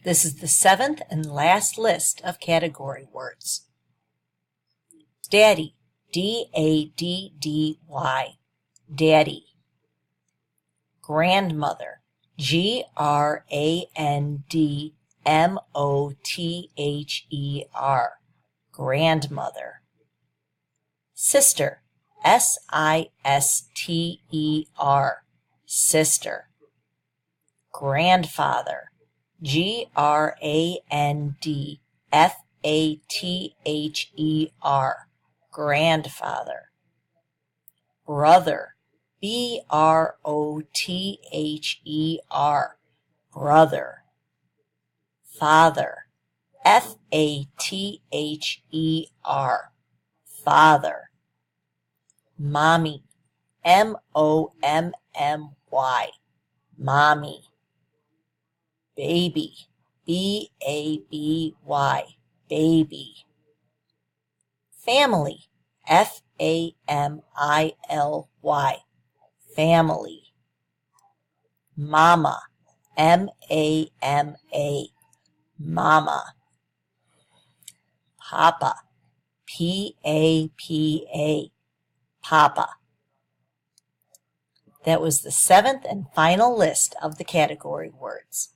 This is the seventh and last list of category words. Daddy, D-A-D-D-Y, daddy. Grandmother, G-R-A-N-D-M-O-T-H-E-R, grandmother. Sister, S-I-S-T-E-R, sister. Grandfather, G-R-A-N-D-F-A-T-H-E-R, grandfather. Brother, B-R-O-T-H-E-R, brother. Father, F-A-T-H-E-R, father. Mommy, M-O-M-M-Y, mommy. Baby, B-A-B-Y, baby. Family, F-A-M-I-L-Y, family. Mama, M-A-M-A, mama. Papa, P-A-P-A, papa. That was the seventh and final list of the category words.